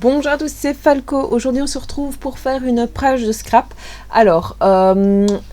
Bonjour à tous, c'est Falco. Aujourd'hui on se retrouve pour faire une page de scrap. Alors,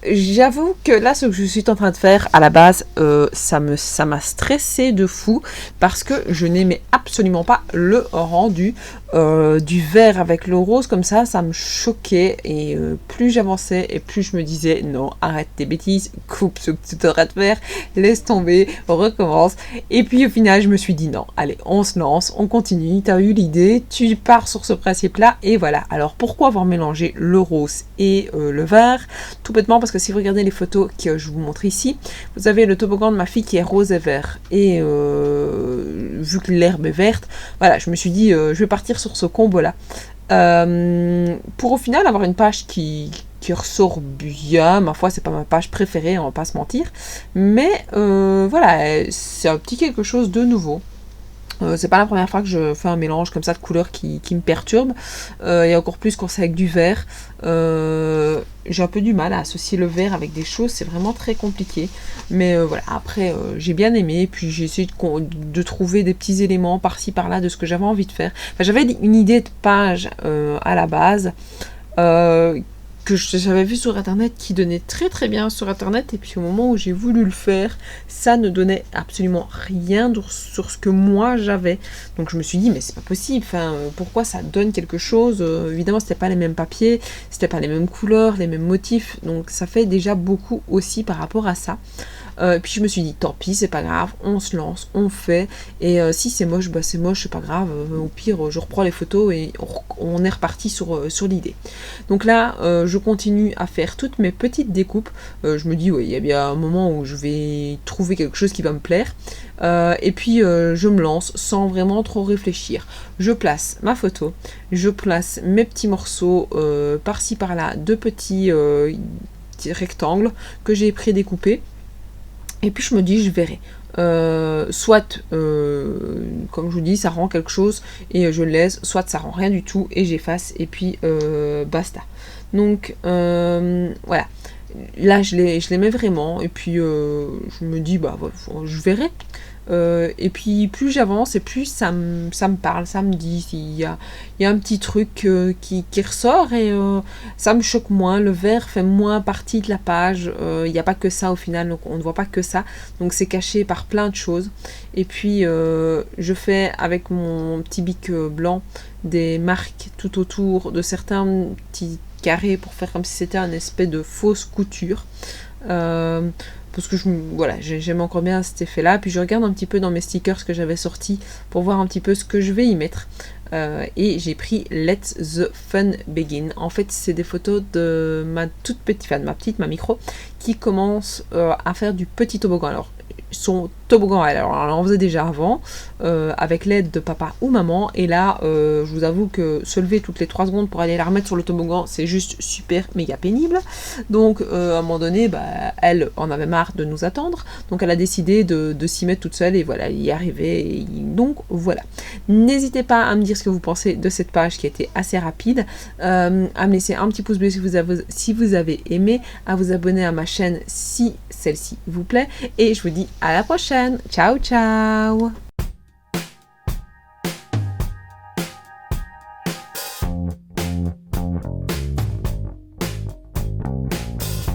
j'avoue que là ce que je suis en train de faire à la base, ça m'a stressé de fou parce que je n'aimais absolument pas le rendu du vert avec le rose comme ça me choquait et plus j'avançais et plus je me disais non, arrête tes bêtises, coupe ce que tu devrais de faire, laisse tomber, recommence. Et puis au final je me suis dit non, allez on se lance, on continue, tu as eu l'idée, tu pars sur ce principe-là, et voilà. Alors, pourquoi avoir mélangé le rose et le vert? Tout bêtement parce que si vous regardez les photos que je vous montre ici, vous avez le toboggan de ma fille qui est rose et vert. Et vu que l'herbe est verte, voilà, je me suis dit, je vais partir sur ce combo-là. Pour au final avoir une page qui ressort bien, ma foi, c'est pas ma page préférée, on va pas se mentir. Mais voilà, c'est un petit quelque chose de nouveau. C'est pas la première fois que je fais un mélange comme ça de couleurs qui me perturbe, et encore plus quand c'est avec du vert. J'ai un peu du mal à associer le vert avec des choses, c'est vraiment très compliqué. Mais voilà, après j'ai bien aimé, puis j'ai essayé de trouver des petits éléments par-ci par-là de ce que j'avais envie de faire. Enfin, j'avais une idée de page à la base, que j'avais vu sur internet, qui donnait très très bien sur internet, et puis au moment où j'ai voulu le faire, ça ne donnait absolument rien sur ce que moi j'avais. Donc je me suis dit mais c'est pas possible, enfin pourquoi ça donne quelque chose, évidemment c'était pas les mêmes papiers, c'était pas les mêmes couleurs, les mêmes motifs, donc ça fait déjà beaucoup aussi par rapport à ça. Puis je me suis dit tant pis, c'est pas grave, on se lance, on fait, et si c'est moche, bah c'est moche, c'est pas grave, au pire je reprends les photos et on est reparti sur l'idée. Donc là je continue à faire toutes mes petites découpes. Je me dis, oui, il y a bien un moment où je vais trouver quelque chose qui va me plaire. Et puis, je me lance sans vraiment trop réfléchir. Je place ma photo, je place mes petits morceaux par-ci par-là, de petits rectangles que j'ai prédécoupés. Et puis, je me dis, je verrai. Soit, comme je vous dis, ça rend quelque chose et je le laisse, soit ça rend rien du tout et j'efface et puis basta. Donc voilà, là je les mets vraiment et puis je me dis bah je verrai. Et puis plus j'avance et plus ça me parle, ça me dit, il y a un petit truc qui ressort et ça me choque moins, le vert fait moins partie de la page, il n'y a pas que ça au final, donc on ne voit pas que ça, donc c'est caché par plein de choses. Et puis je fais avec mon petit bic blanc des marques tout autour de certains petits carrés pour faire comme si c'était un espèce de fausse couture. Parce que voilà, j'aime encore bien cet effet là, puis je regarde un petit peu dans mes stickers que j'avais sortis pour voir un petit peu ce que je vais y mettre, et j'ai pris Let the Fun Begin. En fait c'est des photos de ma toute petite, enfin de ma petite, ma micro, qui commence à faire du petit toboggan. Alors son toboggan, alors on en faisait déjà avant, avec l'aide de papa ou maman, et là je vous avoue que se lever toutes les 3 secondes pour aller la remettre sur le toboggan, c'est juste super méga pénible. Donc à un moment donné, bah, elle en avait marre de nous attendre, donc elle a décidé de s'y mettre toute seule, et voilà, y arriver, donc voilà. N'hésitez pas à me dire ce que vous pensez de cette page qui a été assez rapide, à me laisser un petit pouce bleu si vous avez aimé, à vous abonner à ma chaîne si celle-ci vous plaît, et je vous dis à la prochaine. Ciao ciao.